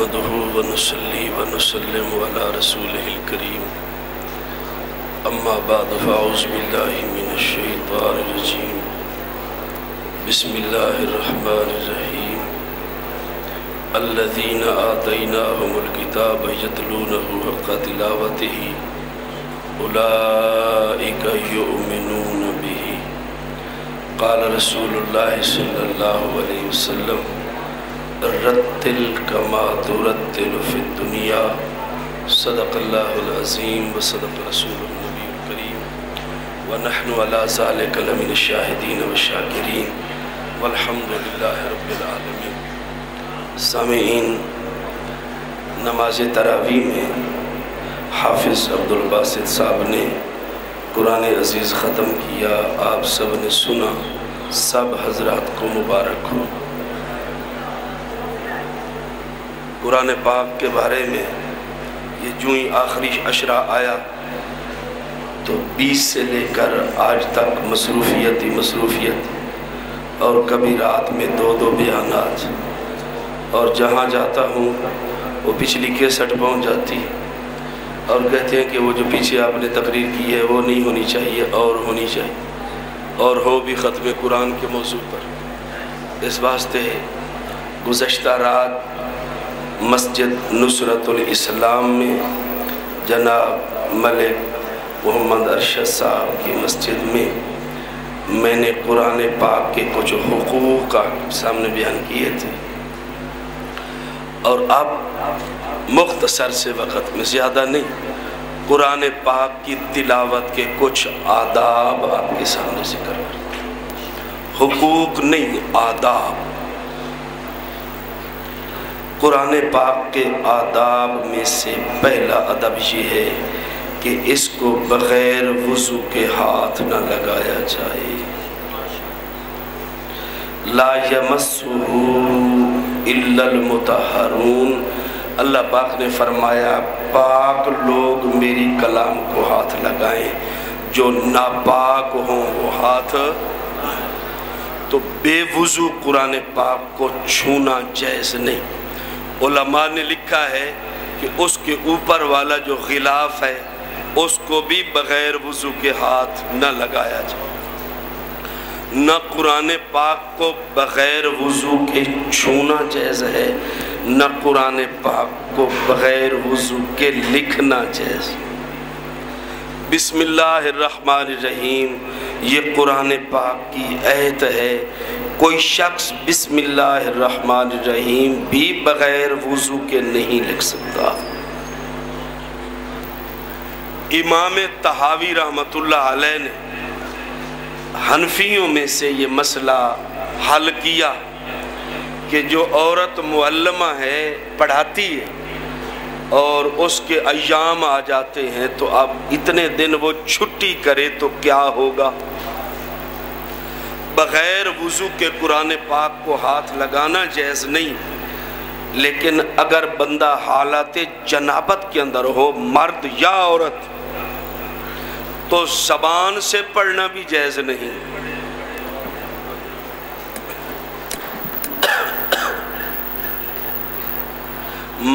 نحمده ونصلي ونسلم على رسوله الكريم اما بعد فاعوذ بالله من الشيطان الرجيم بسم الله الرحمن الرحيم الذين آتيناهم الكتاب يتلونه حق تلاوته أولئك يؤمنون به قال رسول الله صلى الله عليه وسلم رتل كما ترتل في الدنيا صدق الله العظيم وصدق رسوله النبي الكريم ونحن على ذلك لمن الشاهدين والشاكرين والحمد لله رب العالمين. سامعین، نماز تراویح میں حافظ عبدالباسط صاحب نے قرآن عزیز ختم کیا. آپ سب نے سنا. سب حضرات کو مبارک ہو. قرآن پاک کے بارے میں یہ جو ہی آخری اشرا آیا تو 20 سے لے کر آج تک مصروفیت ہی مصروفیت، اور کبھی رات میں 2 بیانات، اور جہاں جاتا ہوں وہ پچھلی کیسٹ پہنچ جاتی اور کہتے ہیں کہ وہ جو پیچھے آپ نے تقریر کی ہے وہ نہیں ہونی چاہیے اور ہونی چاہیے، اور ہو بھی ختم قرآن کے موضوع پر. اس واسطے گزشتہ رات مسجد نصرت الاسلام میں جناب ملک محمد ارشد صاحب کی مسجد میں نے قرآن پاک کے کچھ حقوق کا سامنے بیان کیے تھے، اور اب مختصر سے وقت میں، زیادہ نہیں، قرآن پاک کی تلاوت کے کچھ آداب آپ کے سامنے ذکر کرتے ہیں. حقوق نہیں، آداب. قرآن پاک کے آداب میں سے پہلا ادب یہ ہے کہ اس کو بغیر وضو کے ہاتھ نہ لگایا جائے. لا یمسہ الا المطہرون. اللہ پاک نے فرمایا پاک لوگ میری کلام کو ہاتھ لگائیں، جو ناپاک ہوں وہ ہاتھ. تو بے وضو قرآن پاک کو چھونا جائز نہیں. علماء نے لکھا ہے کہ اس کے اوپر والا جو غلاف ہے اس کو بھی بغیر وضو کے ہاتھ نہ لگایا جائے. نہ قرآن پاک کو بغیر وضو کے چھونا جائز ہے، نہ قرآن پاک کو بغیر وضو کے لکھنا جائز. بسم اللہ الرحمن الرحیم یہ قرآن پاک کی آیت ہے. کوئی شخص بسم اللہ الرحمن الرحیم بھی بغیر وضو کے نہیں لکھ سکتا. امام طحاوی رحمۃ اللہ علیہ نے حنفیوں میں سے یہ مسئلہ حل کیا کہ جو عورت معلمہ ہے، پڑھاتی ہے، اور اس کے ایام آ جاتے ہیں تو اب اتنے دن وہ چھٹی کرے تو کیا ہوگا. بغیر وضو کے قرآن پاک کو ہاتھ لگانا جائز نہیں، لیکن اگر بندہ حالات جنابت کے اندر ہو، مرد یا عورت، تو زبان سے پڑھنا بھی جائز نہیں.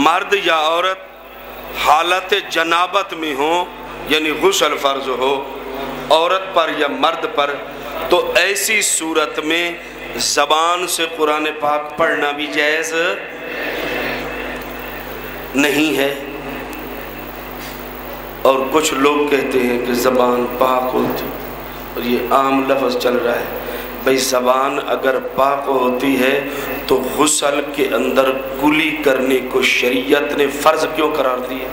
مرد یا عورت حالت جنابت میں ہو، یعنی غسل فرض ہو عورت پر یا مرد پر، تو ایسی صورت میں زبان سے قرآن پاک پڑھنا بھی جائز نہیں ہے. اور کچھ لوگ کہتے ہیں کہ زبان پاک ہوتی، اور یہ عام لفظ چل رہا ہے. بھئی زبان اگر پاک ہوتی ہے تو غسل کے اندر کلی کرنے کو شریعت نے فرض کیوں قرار دیا؟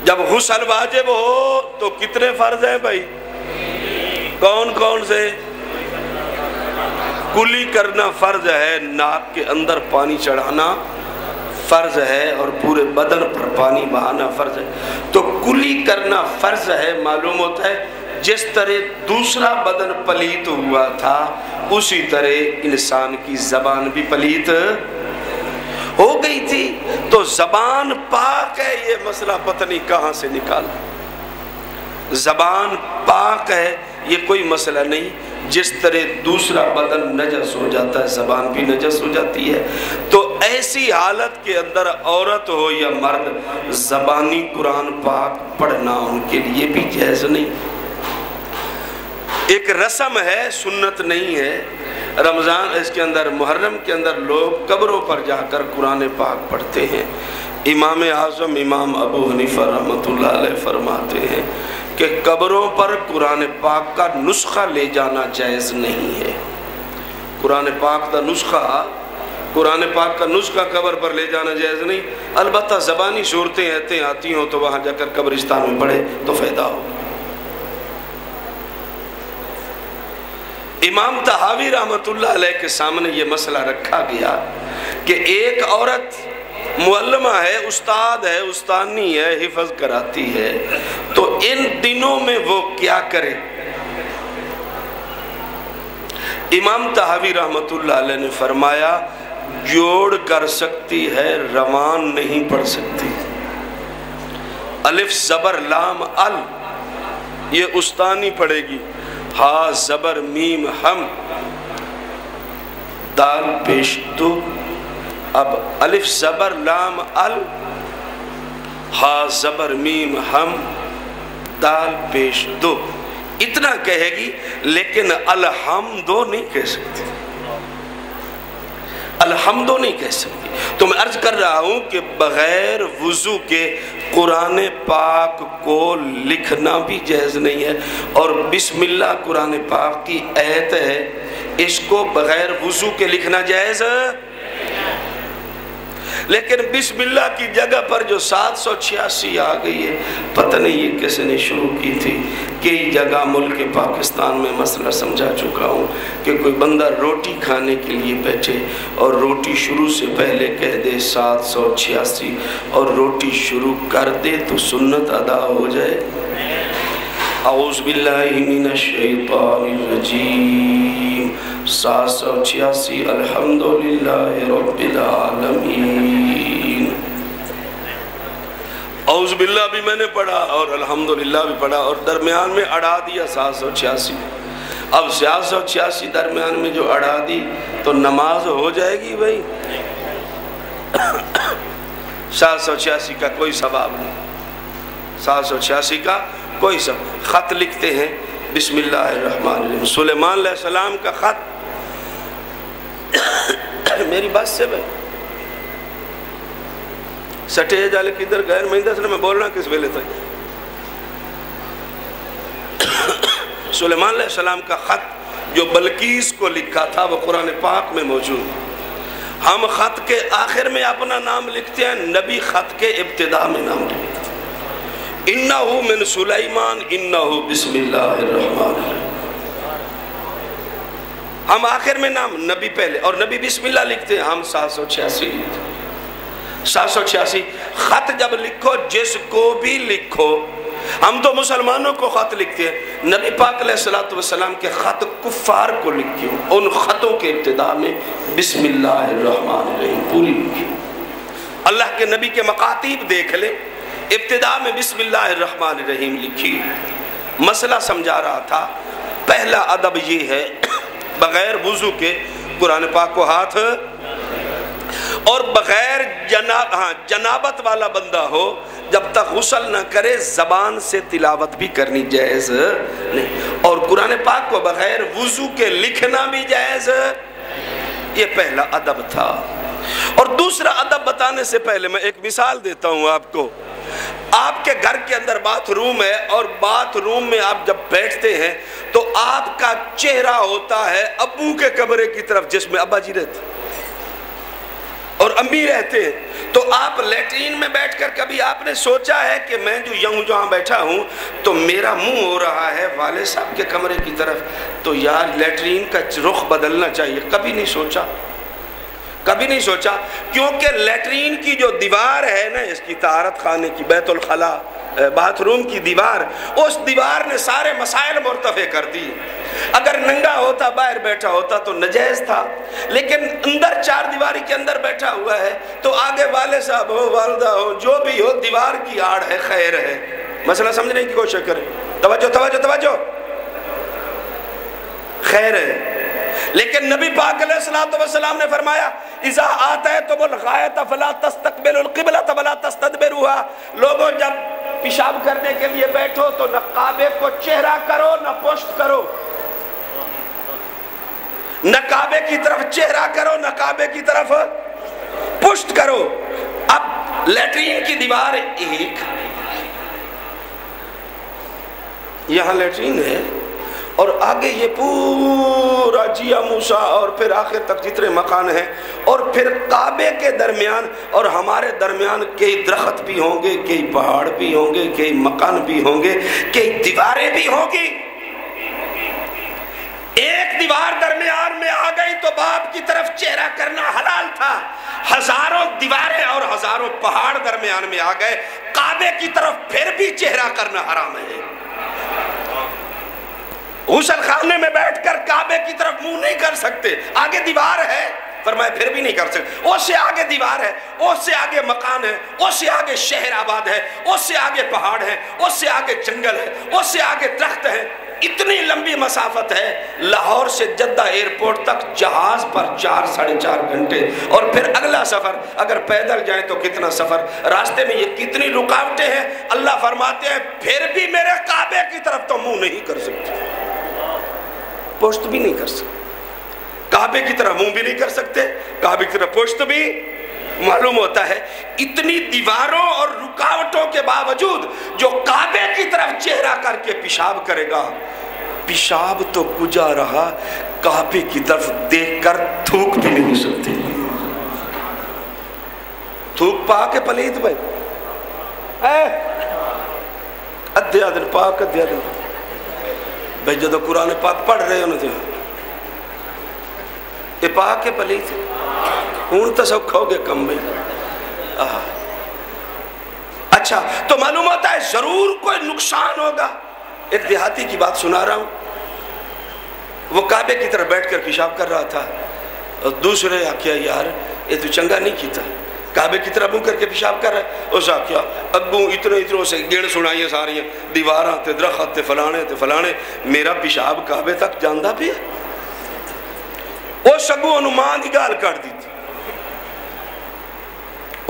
جب غسل واجب ہو تو کتنے فرض ہیں بھائی؟ کون کون سے؟ کلی کرنا فرض ہے، ناک کے اندر پانی چڑھانا فرض ہے، اور پورے بدن پر پانی بہانا فرض ہے. تو کلی کرنا فرض ہے. معلوم ہوتا ہے جس طرح دوسرا بدن پلیت ہوا تھا اسی طرح انسان کی زبان بھی پلیت ہو گئی تھی. تو زبان پاک ہے، یہ مسئلہ پتہ نہیں کہاں سے نکالا. زبان پاک ہے یہ کوئی مسئلہ نہیں. جس طرح دوسرا بدن نجس ہو جاتا ہے زبان بھی نجس ہو جاتی ہے، تو ایسی حالت کے اندر عورت ہو یا مرد زبانی قرآن پاک پڑھنا ان کے لیے بھی جائز نہیں۔ ایک رسم ہے، سنت نہیں ہے۔ رمضان اس کے اندر محرم کے اندر لوگ قبروں پر جا کر قرآن پاک پڑھتے ہیں۔ امام اعظم امام ابو حنیفہ رحمۃ اللہ علیہ فرماتے ہیں کہ قبروں پر قرآن پاک کا نسخہ لے جانا جائز نہیں ہے۔ قرآن پاک کا نسخہ قبر پر لے جانا جائز نہیں، البتہ زبانی صورتیں ایتیں آتی ہوں تو وہاں جا کر قبرستان میں پڑھے تو فائدہ ہو۔ امام طحاوی رحمۃ اللہ علیہ کے سامنے یہ مسئلہ رکھا گیا کہ ایک عورت معلمہ ہے، استاد ہے، استانی ہے، حفظ کراتی ہے، تو ان دنوں میں وہ کیا کرے؟ امام طحاوی رحمۃ اللہ علیہ نے فرمایا جوڑ کر سکتی ہے، روان نہیں پڑھ سکتی۔ الف زبر لام ال یہ استانی پڑھے گی، ہا زبر میم ہم دال پیش دو، اب الف زبر لام ال ہا زبر میم ہم دال پیش دو اتنا کہے گی، لیکن الحمدو نہیں کہہ سکتی، الحمدو نہیں کہہ سکتی۔ تو میں عرض کر رہا ہوں کہ بغیر وضو کے قرآن پاک کو لکھنا بھی جائز نہیں ہے، اور بسم اللہ قرآن پاک کی آیت ہے، اس کو بغیر وضو کے لکھنا جائز ہے۔ لیکن بسم اللہ کی جگہ پر جو 786 آ گئی ہے، پتہ نہیں یہ کس نے شروع کی تھی۔ کئی جگہ ملک پاکستان میں مسئلہ سمجھا چکا ہوں کہ کوئی بندہ روٹی کھانے کے لیے بیٹھے اور روٹی شروع سے پہلے کہہ دے 786 اور روٹی شروع کر دے تو سنت ادا ہو جائے۔ اعوذ باللہ من الشیطان الرجیم 786 الحمدللہ رب العالمین۔ اعوذ باللہ بھی میں نے پڑھا اور الحمدللہ بھی پڑھا، اور درمیان میں اڑا دیا 786۔ اب 786 درمیان میں جو اڑا دی تو نماز ہو جائے گی بھائی؟ 786 کا کوئی ثواب نہیں، 786 کا کوئی سب۔ خط لکھتے ہیں بسم اللہ الرحمن الرحیم، سلیمان علیہ السلام کا خط۔ میری بات سے بھائی سٹیج والے کدھر غیر مہندہ سے میں بولنا کس ویلے تک؟ سلیمان علیہ السلام کا خط جو بلقیس کو لکھا تھا وہ قرآن پاک میں موجود۔ ہم خط کے آخر میں اپنا نام لکھتے ہیں، نبی خط کے ابتدا میں نام لکھتے ہیں، انہو من سلیمان انہو بسم اللہ الرحمن الرحیم۔ ہم آخر میں نام، نبی پہلے، اور نبی بسم اللہ لکھتے ہیں، ہم 786 خط جب لکھو جس کو بھی لکھو، ہم تو مسلمانوں کو خط لکھتے ہیں، نبی پاک علیہ السلام کے خط کفار کو لکھے، ان خطوں کے ابتدا میں بسم اللہ الرحمن الرحیم پوری لکھی۔ اللہ کے نبی کے مکاتیب دیکھ لے، ابتدا میں بسم اللہ الرحمن الرحیم لکھی۔ مسئلہ سمجھا رہا تھا، پہلا ادب یہ ہے بغیر وضو کے قرآن پاک کو ہاتھ، اور بغیر جنابت والا بندہ ہو جب تک غسل نہ کرے زبان سے تلاوت بھی کرنی جائز نہیں، اور قرآن پاک کو بغیر وضو کے لکھنا بھی جائز۔ یہ پہلا ادب تھا۔ اور دوسرا ادب بتانے سے پہلے میں ایک مثال دیتا ہوں آپ کو۔ آپ کے گھر کے اندر باتھ روم ہے، اور باتھ روم میں آپ جب بیٹھتے ہیں تو آپ کا چہرہ ہوتا ہے ابو کے کمرے کی طرف جس میں ابا جی رہتے اور امی رہتے ہیں، تو آپ لیٹرین میں بیٹھ کر کبھی آپ نے سوچا ہے کہ میں جو یوں جہاں بیٹھا ہوں تو میرا منہ ہو رہا ہے والد صاحب کے کمرے کی طرف، تو یار لیٹرین کا رخ بدلنا چاہیے؟ کبھی نہیں سوچا، کبھی نہیں سوچا، کیونکہ لیٹرین کی جو دیوار ہے نا، اس کی طہارت خانے کی، بیت الخلا باتھ روم کی دیوار، اس دیوار نے سارے مسائل مرتفع کر دی۔ اگر ننگا ہوتا باہر بیٹھا ہوتا تو نجائز تھا، لیکن اندر چار دیواری کے اندر بیٹھا ہوا ہے تو آگے والد صاحب ہو، والدہ ہو، جو بھی ہو، دیوار کی آڑ ہے، خیر ہے۔ مسئلہ سمجھنے کی کوشش کریں، توجہ توجہ توجہ۔ خیر ہے۔ لیکن نبی پاک علیہ الصلوۃ والسلام نے فرمایا اذا آتیتم الغائط فلا تستقبلوا القبلۃ ولا تستدبروها، لوگوں جب پیشاب کرنے کے لیے بیٹھو تو نہ کعبے کو چہرہ کرو نہ پشت کرو، نہ کعبے کی طرف چہرہ کرو نہ کعبے کی طرف پشت کرو۔ اب لیٹرین کی دیوار ایک، یہاں لیٹرین ہے اور آگے یہ پورا جیا موسیٰ اور پھر آخر تک جتنے مکان ہیں، اور پھر کعبے کے درمیان اور ہمارے درمیان کئی درخت بھی ہوں گے، کئی پہاڑ بھی ہوں گے، کئی مکان بھی ہوں گے، کئی دیواریں بھی ہوں گی۔ ایک دیوار درمیان میں آ گئی تو باپ کی طرف چہرہ کرنا حلال تھا، ہزاروں دیواریں اور ہزاروں پہاڑ درمیان میں آ گئے، کعبے کی طرف پھر بھی چہرہ کرنا حرام ہے۔ غسل خانے میں بیٹھ کر کعبے کی طرف منہ نہیں کر سکتے، آگے دیوار ہے، فرمایا پھر بھی نہیں کر سکتے، اس سے آگے دیوار ہے، اس سے آگے مکان ہے، اس سے آگے شہر آباد ہے، اس سے آگے پہاڑ ہے، اس سے آگے جنگل ہے، اس سے آگے درخت ہے، اتنی لمبی مسافت ہے۔ لاہور سے جدہ ایئرپورٹ تک جہاز پر 4-4.5 گھنٹے، اور پھر اگلا سفر اگر پیدل جائیں تو کتنا سفر، راستے میں یہ کتنی رکاوٹیں ہیں۔ اللہ فرماتے ہیں پھر بھی میرے کعبے کی طرف تو منہ نہیں کر سکتے، پشت بھی نہیں کر سکتے، کعبے کی طرف منہ بھی نہیں کر سکتے، کعبے کی طرف پشت بھی۔ معلوم ہوتا ہے اتنی دیواروں اور رکاوٹوں کے باوجود جو کعبے کی طرف چہرہ کر کے پیشاب کرے گا، پیشاب تو کجا رہا، کعبے کی طرف دیکھ کر تھوک بھی نہیں سکتے۔ تھوک پاک ہے پلیت بھائی، ادھیا دن پاک ادھیا دن بھائی، جدو قرآن پاک پڑھ رہے ہونے تھے یہ پاک ہے پلیت ہے، ہون تو سب کھو گے کم میں۔ اچھا تو معلوم ہوتا ہے ضرور کوئی نقصان ہوگا۔ ایک دیہاتی کی بات سنا رہا ہوں، وہ کعبے کی طرف بیٹھ کر پیشاب کر رہا تھا، اور دوسرے آکھیا یار یہ تو چنگا نہیں کیتا، کعبے کی طرف منہ کر کے پیشاب کر رہا ہے۔ اس آکھیا اگوں اتنے سے گیڑ سنائیے ساری دیواراں تے درخت تے فلانے، میرا پیشاب کعبے تک جاندہ بھی ہے۔ وہ سگوں انمان کی گال کر دی تھی،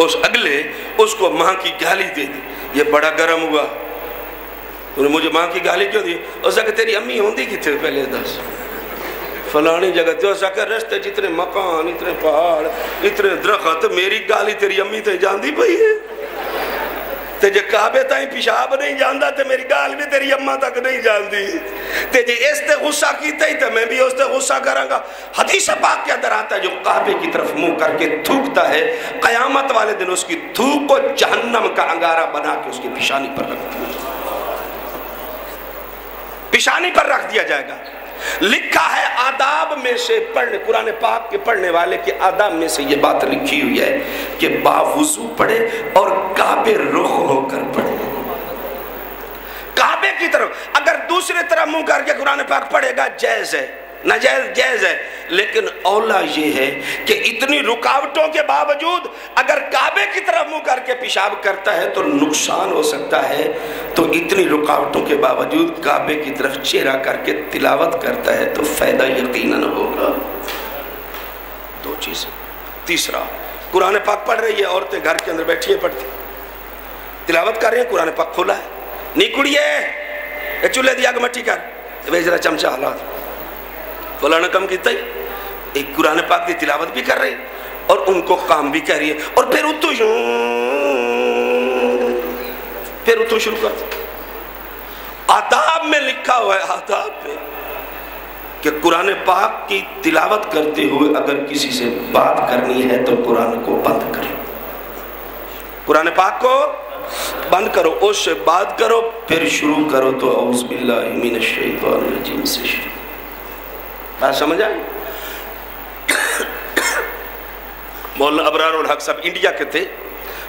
اس اگلے اس کو ماں کی گالی دے دی، یہ بڑا گرم ہوا، تو نے مجھے ماں کی گالی کیوں دی؟ اس کہ تیری امی ہوندی کی تھے پہلے دس فلانی جگہ تھی، اس کہ رستے جتنے مکان اتنے پہاڑ اتنے درخت، میری گالی تیری امی تے جاندی پئی ہے، تے جے کعبے تائیں پیشاب نہیں جاندہ تے میری گال بھی تیری اماں تک نہیں جاندی، تے جے اس تے غصہ کیتا ہی تے میں بھی اس تے غصہ کروں گا۔ حدیث پاک کے اندر آتا ہے جو کعبے کی طرف منہ کر کے تھوکتا ہے، قیامت والے دن اس کی تھوک کو جہنم کا انگارہ بنا کے اس کی پیشانی پر رکھ دیا، پیشانی پر رکھ دیا جائے گا۔ لکھا ہے آداب میں سے پڑھنے، قرآن پاک کے پڑھنے والے کے آداب میں سے یہ بات لکھی ہوئی ہے کہ باوضو پڑھے اور کعبے رخ ہو کر پڑھے، کعبے کی طرف۔ اگر دوسرے طرف منہ کر کے قرآن پاک پڑھے گا جائز ہے، ناجائز جائز ہے، لیکن اولا یہ ہے کہ اتنی رکاوٹوں کے باوجود اگر کعبے کی طرف منہ کر کے پیشاب کرتا ہے تو نقصان ہو سکتا ہے، تو اتنی رکاوٹوں کے باوجود کعبے کی طرف چہرہ کر کے تلاوت کرتا ہے تو فائدہ یقیناً ہوگا۔ دو چیزیں۔ تیسرا، قرآن پاک پڑھ رہی ہے، عورتیں گھر کے اندر بیٹھی ہیں پڑھتی، تلاوت کر رہی ہیں، قرآن پاک کھولا ہے، نہیں کڑیے چولہے دی آگ مٹی کر بھیج رہا چمچہ حالات فلانا کم کیتا ہی، ایک قرآن پاک دی تلاوت بھی کر رہی اور ان کو کام بھی کر رہی ہے، اور پھر اتو شروع کرتا۔ آداب میں لکھا ہوا ہے، آداب میں، کہ قرآن پاک کی تلاوت کرتے ہوئے اگر کسی سے بات کرنی ہے تو قرآن کو بند کرو، قرآن پاک کو بند کرو، اس سے بات کرو، پھر شروع کرو تو اعوذ باللہ من الشیطان الرجیم سے شروع۔ بات سمجھ آئی؟ مولانا ابرار الحق صاحب انڈیا کے تھے،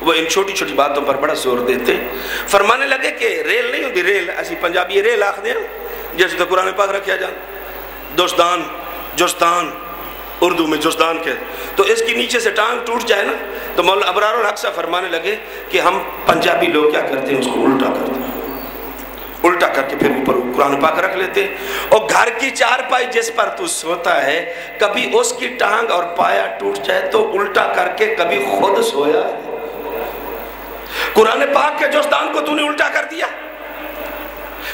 وہ ان چھوٹی چھوٹی باتوں پر بڑا زور دیتے، فرمانے لگے کہ ریل نہیں ہوتی، ریل ایسی پنجابی ریل آخ دیں جیسے تو قرآن پاک رکھا جان، دوستان جستان، اردو میں جستان کے، تو اس کی نیچے سے ٹانگ ٹوٹ جائے نا، تو مولانا ابرار الحق صاحب فرمانے لگے کہ ہم پنجابی لوگ کیا کرتے ہیں، اس کو الٹا کرتے ہیں، الٹا کر کے پھر اوپر قرآن پاک رکھ لیتے. اور گھر کی چارپائی جس پر تو سوتا ہے کبھی اس کی ٹانگ اور پایا ٹوٹ جائے تو الٹا کر کے کبھی خود سویا ہے؟ قرآن پاک کے جوزدان کو تو نے الٹا کر دیا.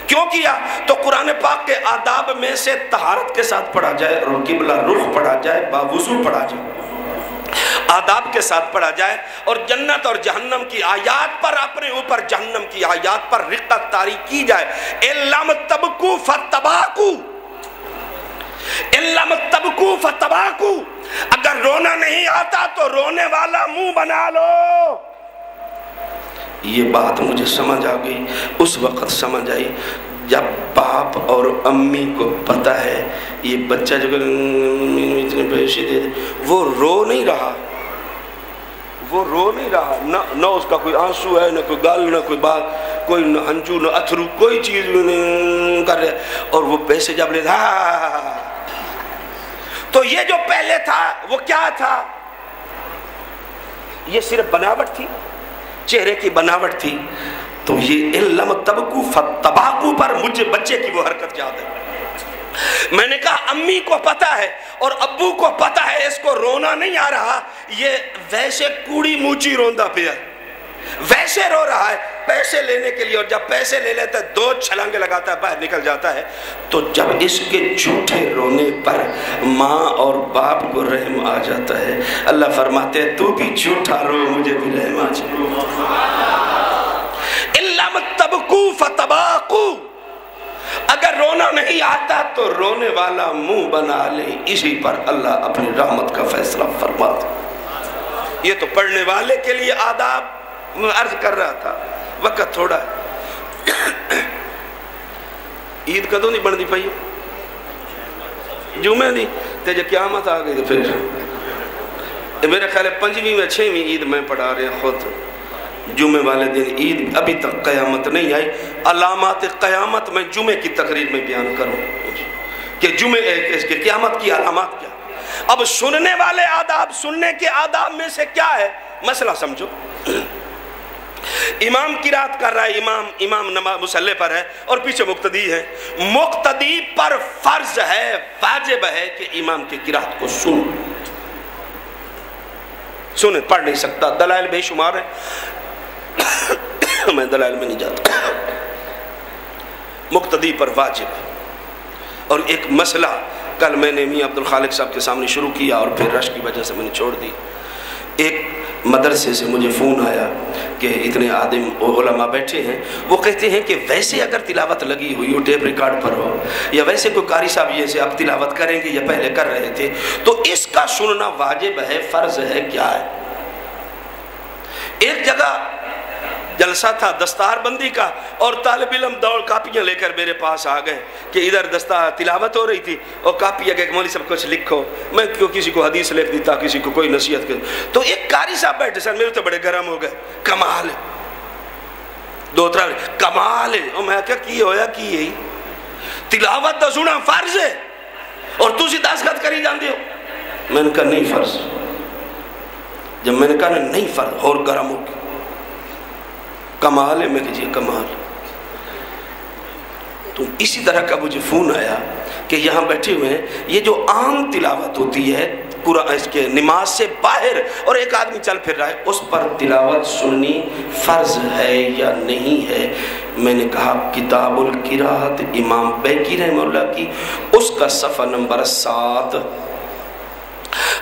کیوں کیا؟ تو قرآن پاک کے آداب میں سے طہارت کے ساتھ پڑھا جائے اور قبلہ رخ پڑھا جائے، باوضو پڑھا جائے، آداب کے ساتھ پڑھا جائے، اور جنت اور جہنم کی آیات پر، اپنے اوپر جہنم کی آیات پر رقت طاری کی جائے. اِلَّمْ تَبْكُوا فَاتَّبَاكُوا، اِلَّمْ تَبْكُوا فَاتَّبَاكُوا، اگر رونا نہیں آتا تو رونے والا منہ بنا لو. یہ بات مجھے سمجھ آ گئی، اس وقت سمجھ آئی جب باپ اور امی کو پتا ہے یہ بچہ جو اتنے پیسے دے دے، وہ رو نہیں رہا، وہ رو نہیں رہا، نہ اس کا کوئی آنسو ہے، نہ کوئی گال، نہ کوئی بات، کوئی نہ ہنجو نہ اتھرو، کوئی چیز نہیں کر رہا، اور وہ پیسے جب لے تھا. تو یہ جو پہلے تھا وہ کیا تھا؟ یہ صرف بناوٹ تھی، چہرے کی بناوٹ تھی. تو یہ اِلَّمْ تَبْكُوا فَاتَّبَاكُوا پر مجھے بچے کی وہ حرکت یاد ہے. میں نے کہا امی کو پتا ہے اور ابو کو پتا ہے اس کو رونا نہیں آ رہا، یہ ویسے کوڑی موچی روندہ پیا ہے، ویسے رو رہا ہے پیسے لینے کے لیے، اور جب پیسے لے لیتا ہے 2 چھلانگے لگاتا ہے باہر نکل جاتا ہے. تو جب اس کے جھوٹے رونے پر ماں اور باپ کو رحم آ جاتا ہے، اللہ فرماتے ہیں تو بھی جھوٹا رو، مجھے بھی رحم آ جائے. اِلَّمْ تَبْكُوا فَاتَّبَاكُوا، اگر رونا نہیں آتا تو رونے والا منہ بنا لے. اسی پر اللہ اپنی رحمت کا فیصلہ فرماتا. یہ تو پڑھنے والے کے لیے آداب میں عرض کر رہا تھا. وقت تھوڑا ہے. عید کدوں نہیں بن دی پئی؟ جمعہ دی تے جے قیامت آ گئی. پھر میرے خیال ہے 5ویں یا 6ویں عید میں پڑھا رہے ہیں خود. جمعے والے دن عید، ابھی تک قیامت نہیں آئی. علامات قیامت میں جمعے کی تقریر میں بیان کروں کہ جمعے اس کے قیامت کی علامات کیا. اب سننے والے آداب، سننے کے آداب میں سے کیا ہے؟ مسئلہ سمجھو. امام قرات کر رہا ہے، امام نماز مصلی پر ہے اور پیچھے مقتدی ہے. مقتدی پر فرض ہے، واجب ہے کہ امام کی قرات کو سنیں. پڑھ نہیں سکتا، دلائل بے شمار ہے، میں دلائل میں نہیں جاتا. مقتدی پر واجب. اور ایک مسئلہ کل میں نے میاں عبدالخالق صاحب کے سامنے شروع کیا اور پھر رش کی وجہ سے میں نے چھوڑ دی. ایک مدرسے سے مجھے فون آیا کہ اتنے عالم علماء بیٹھے ہیں، وہ کہتے ہیں کہ ویسے اگر تلاوت لگی ہوئی ہو، ٹیپ ریکارڈ پر ہو، یا ویسے کوئی قاری صاحب یہ سے اب تلاوت کریں گے یا پہلے کر رہے تھے، تو اس کا سننا واجب ہے، فرض ہے، کیا ہے؟ ایک جگہ جلسہ تھا دستار بندی کا، اور طالب علم دوڑ کاپیاں لے کر میرے پاس آ گئے کہ ادھر دستار تلاوت ہو رہی تھی اور کاپی کہ مولوی صاحب کچھ لکھو. میں کسی کو حدیث لکھ دیتا، کسی کو کوئی نصیحت کر. تو ایک قاری صاحب بیٹھے سر، میرے تو بڑے گرم ہو گئے. کمال ہے، 2-3 کمال ہے. اور میں کہا کی ہویا کی ہے تلاوت دا سنا فرض ہے اور تسی دستخط کری جاندے ہو. میں نے کہا نہیں فرض. جب میں نے کہا نہیں فرض، اور گرم ہو گیا. کمال ہے. میں کہا کمال. تو اسی طرح کا مجھے فون آیا کہ یہاں بیٹھے ہوئے ہیں، یہ جو عام تلاوت ہوتی ہے قرآن اس کے نماز سے باہر اور ایک آدمی چل پھر رہا ہے، اس پر تلاوت سننی فرض ہے یا نہیں ہے؟ میں نے کہا کتاب القراءت امام بیکی رحمہ اللہ کی، اس کا صفحہ نمبر 7.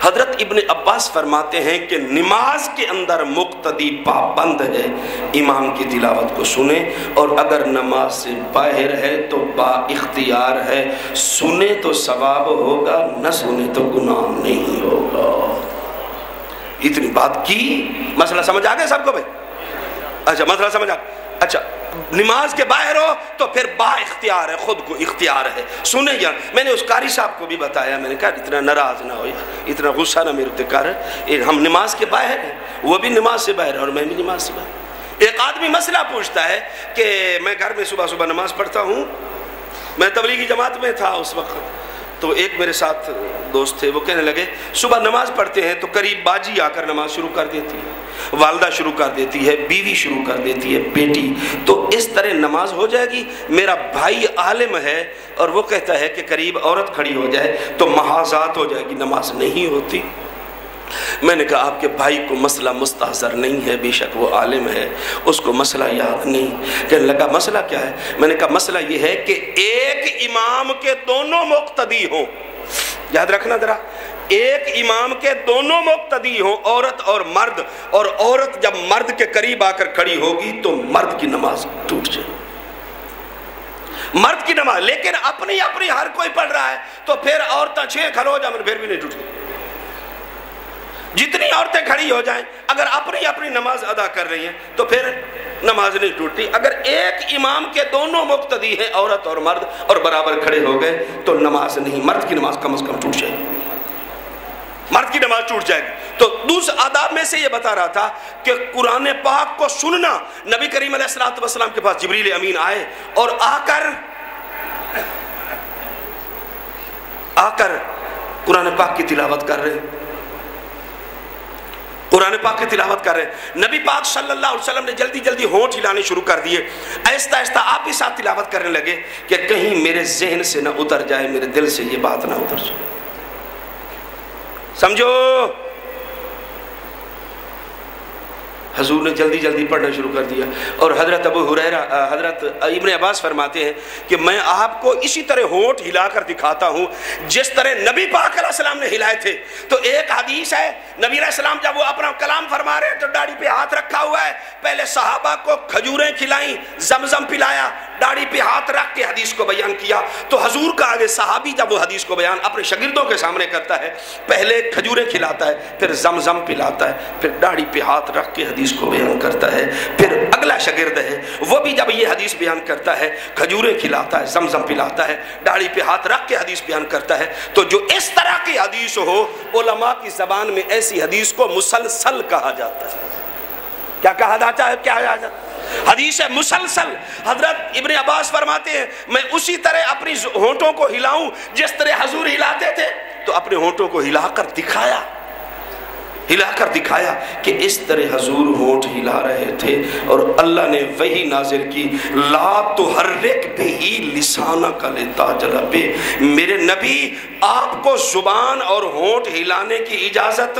حضرت ابن عباس فرماتے ہیں کہ نماز کے اندر مقتدی پابند ہے امام کی تلاوت کو سنے، اور اگر نماز سے باہر ہے تو با اختیار ہے. سنے تو ثواب ہوگا، نہ سنے تو گناہ نہیں ہوگا. اتنی بات کی. مسئلہ سمجھ آ گیا سب کو بھائی؟ اچھا مسئلہ سمجھ آ گیا. اچھا نماز کے باہر ہو تو پھر با اختیار ہے، خود کو اختیار ہے، سنے یا. میں نے اس قاری صاحب کو بھی بتایا، میں نے کہا اتنا ناراض نہ ہو، اتنا غصہ نہ میرے کر، ہم نماز کے باہر ہیں، وہ بھی نماز سے باہر ہے اور میں بھی نماز سے باہر. ایک آدمی مسئلہ پوچھتا ہے کہ میں گھر میں صبح صبح نماز پڑھتا ہوں، میں تبلیغی جماعت میں تھا اس وقت، تو ایک میرے ساتھ دوست تھے، وہ کہنے لگے صبح نماز پڑھتے ہیں تو قریب باجی آ کر نماز شروع کر دیتی ہے، والدہ شروع کر دیتی ہے، بیوی شروع کر دیتی ہے، بیٹی، تو اس طرح نماز ہو جائے گی؟ میرا بھائی عالم ہے اور وہ کہتا ہے کہ قریب عورت کھڑی ہو جائے تو محاذات ہو جائے گی، نماز نہیں ہوتی۔ میں نے کہا آپ کے بھائی کو مسئلہ مستحضر نہیں ہے، بے شک وہ عالم ہے، اس کو مسئلہ یاد نہیں۔ کہنے لگا مسئلہ کیا ہے؟ میں نے کہا مسئلہ یہ ہے کہ ایک امام کے دونوں مقتدی ہوں، یاد رکھنا ذرا، ایک امام کے دونوں مقتدی ہوں، عورت اور مرد، اور عورت جب مرد کے قریب آ کر کھڑی ہوگی تو مرد کی نماز ٹوٹ جائے، مرد کی نماز۔ لیکن اپنی اپنی ہر کوئی پڑھ رہا ہے تو پھر عورتیں 6 کھڑو جائیں پھر بھی نہیں ٹوٹتی، جتنی عورتیں کھڑی ہو جائیں اگر اپنی اپنی نماز ادا کر رہی ہیں تو پھر نماز نہیں ٹوٹتی۔ اگر ایک امام کے دونوں مقتدی ہیں، عورت اور مرد، اور برابر کھڑے ہو گئے تو نماز نہیں، مرد کی نماز کم از کم ٹوٹ جائے گی، مرد کی نماز ٹوٹ جائے گی۔ تو دوسرے آداب میں سے یہ بتا رہا تھا کہ قرآن پاک کو سننا، نبی کریم علیہ السلام کے پاس جبریل امین آئے اور آ کر قرآن پاک کی تلاوت کر رہے ہیں، قرآن پاک کی تلاوت کر رہے ہیں۔ نبی پاک صلی اللہ علیہ وسلم نے جلدی جلدی ہونٹ ہلانے شروع کر دیے، آہستہ آہستہ آپ بھی ساتھ تلاوت کرنے لگے کہ کہیں میرے ذہن سے نہ اتر جائے، میرے دل سے یہ بات نہ اتر جائے، سمجھو۔ حضور نے جلدی جلدی پڑھنا شروع کر دیا، اور حضرت ابو ہریرہ، حضرت ابن عباس فرماتے ہیں کہ میں آپ کو اسی طرح ہونٹ ہلا کر دکھاتا ہوں جس طرح نبی پاک علیہ السلام نے ہلائے تھے۔ تو ایک حدیث ہے، نبی علیہ السلام جب وہ اپنا کلام فرما رہے ہیں تو داڑھی پہ ہاتھ رکھا ہوا ہے، پہلے صحابہ کو کھجوریں کھلائیں، زمزم پلایا، داڑھی پہ ہاتھ رکھ کے حدیث کو بیان کیا۔ تو حضور کا آگے صحابی جب وہ حدیث کو بیان اپنے شاگردوں کے سامنے کرتا ہے، پہلے کھجوریں کھلاتا ہے، پھر زمزم پلاتا ہے، پھر داڑھی پہ ہاتھ رکھ کے حدیث کو بیان کرتا ہے، پھر اگلا شاگرد ہے وہ بھی جب یہ حدیث بیان کرتا ہے، کھجوریں کھلاتا ہے، زمزم پلاتا ہے، داڑھی پہ ہاتھ رکھ کے حدیث بیان کرتا ہے۔ تو جو اس طرح کی حدیث ہو، علماء کی زبان میں ایسی حدیث کو مسلسل کہا جاتا ہے۔ کیا کہا جاتا ہے؟ کیا کہا جاتا ہے؟ حدیث ہے مسلسل۔ حضرت ابن عباس فرماتے ہیں میں اسی طرح اپنی ہونٹوں کو ہلاؤں جس طرح حضور ہلاتے تھے، تو اپنے ہونٹوں کو ہلا کر دکھایا کہ اس طرح حضور ہونٹ ہلا رہے تھے، اور اللہ نے وحی نازل کی، لا تحرک بہ لسانک لتعجل بہ، میرے نبی آپ کو زبان اور ہونٹ ہلانے کی اجازت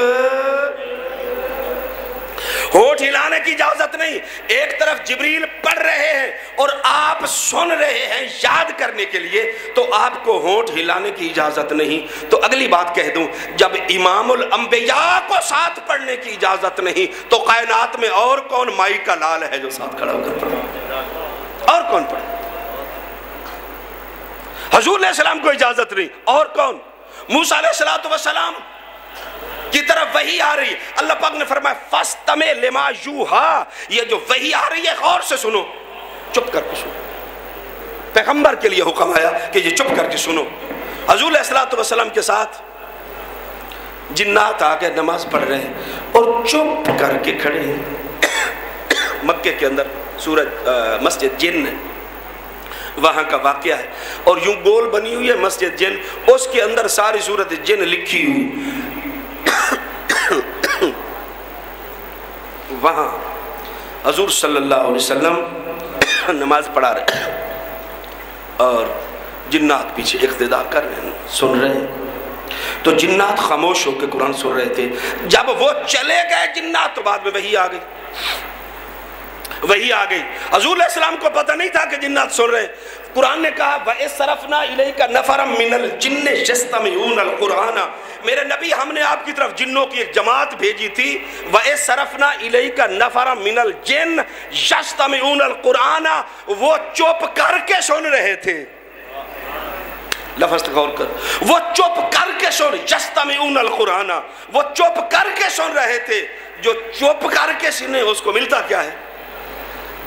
نہیں۔ ایک طرف جبریل پڑھ رہے ہیں اور آپ سن رہے ہیں یاد کرنے کے لیے، تو آپ کو ہونٹ ہلانے کی اجازت نہیں۔ تو اگلی بات کہہ دوں، جب امام الانبیاء کو ساتھ پڑھنے کی اجازت نہیں تو کائنات میں اور کون مائی کا لال ہے جو ساتھ کھڑا ہو کر پڑھے؟ اور کون پڑھے؟ حضور علیہ السلام کو اجازت نہیں، اور کون؟ موسیٰ علیہ السلام کی طرف وحی آ رہی ہے، اللہ پاک نے فرمایا فَاسْتَمِعْ لِمَا يُوحَىٰ، یہ جو وحی آ رہی ہے غور سے سنو، چپ کر کے سنو۔ پیغمبر کے لیے حکم آیا کہ یہ چپ کر کے سنو۔ حضور علیہ السلام کے ساتھ جنات آ کے نماز پڑھ رہے ہیں اور چپ کر کے کھڑے ہیں۔ مکے کے اندر مسجد جن ہے، وہاں کا واقعہ ہے، اور یوں گول بنی ہوئی ہے مسجد جن، اس کے اندر ساری صورت جن لکھی ہوئی۔ وہاں حضور صلی اللہ علیہ وسلم نماز پڑھا رہے ہیں اور جنات پیچھے اقتداء کر رہے ہیں، سن رہے ہیں۔ تو جنات خاموش ہو کے قرآن سن رہے تھے۔ جب وہ چلے گئے جنات تو بعد میں وحی آ گئی۔ حضور علیہ السلام کو پتہ نہیں تھا کہ جنات سن رہے ہیں۔ قرآن نے کہا وَإِذْ صَرَفْنَا إِلَيْكَ نَفَرًا مِّنَ الْجِنِّ يَسْتَمِعُونَ الْقُرْآنَ، میرے نبی ہم نے آپ کی طرف جنوں کی ایک جماعت بھیجی تھی۔ وَإِذْ صَرَفْنَا إِلَيْكَ نَفَرًا مِّنَ الْجِنِّ يَسْتَمِعُونَ الْقُرْآنَ، وہ چپ کر کے سن رہے تھے۔ لفظ غور کر، وہ چپ کر کے سن، یستمعون القرآن، وہ چپ کر کے سن رہے تھے۔ جو چپ کر کے سنے اس کو ملتا کیا ہے؟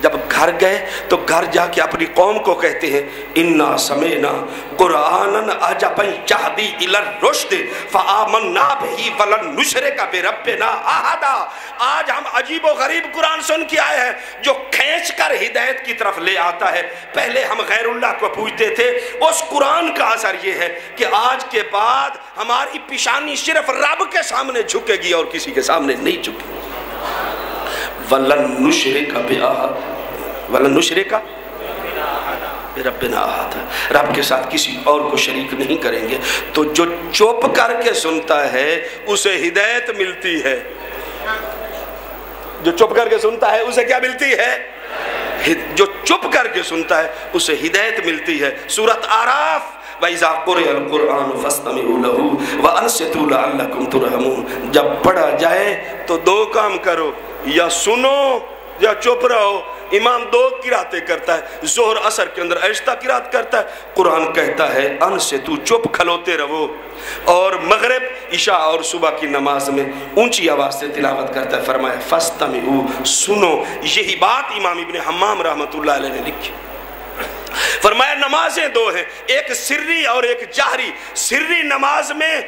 جب گھر گئے تو گھر جا کے اپنی قوم کو کہتے ہیں انا سمعنا قرآنا عجبا یہدی الی الرشد فآمنا بہ ولن نشرک بربنا احدا۔ آج ہم عجیب و غریب قرآن سن کے آئے ہیں جو کھینچ کر ہدایت کی طرف لے آتا ہے۔ پہلے ہم غیر اللہ کو پوجتے تھے، اس قرآن کا اثر یہ ہے کہ آج کے بعد ہماری پیشانی صرف رب کے سامنے جھکے گی اور کسی کے سامنے نہیں جھکے گی۔ وَلَن نُشْرِكَ بِأَحَدٍ وَلَن نُشْرِكَ بِرَبِّنَا أَحَدًا، رب کے ساتھ کسی اور کو شریک نہیں کریں گے۔ تو جو چپ کر کے سنتا ہے اسے ہدایت ملتی ہے، جو چپ کر کے سنتا ہے اسے کیا ملتی ہے؟ جو چپ کر کے سنتا ہے اسے ہدایت ملتی ہے۔ سورۃ اعراف وَإِذَا قُرِئَ الْقُرْآنُ فَاسْتَمِعُوا لَهُ وَأَنصِتُوا لَعَلَّكُمْ تُرْحَمُونَ۔ جب پڑھا جائے تو دو کام کرو، یا سنو یا چپ رہو۔ امام دو قراتیں کرتا ہے، ظہر عصر کے اندر آہستہ قرات کرتا ہے، قرآن کہتا ہے انصتوا چپ کھلوتے رہو، اور مغرب عشاء اور صبح کی نماز میں اونچی آواز سے تلاوت کرتا ہے۔ فرمایا فاستمعوا سنو، یہی بات امام ابن حمام رحمۃ اللہ علیہ نے لکھی۔ فرمایا نمازیں دو ہیں، ایک سری اور ایک جہری۔ سری نماز میں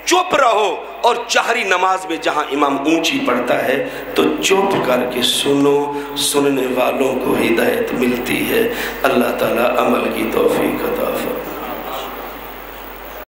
چپ رہو، اور جہری نماز میں جہاں امام اونچی پڑھتا ہے تو چپ کر کے سنو، سننے والوں کو ہدایت ملتی ہے۔ اللہ تعالیٰ عمل کی توفیق عطا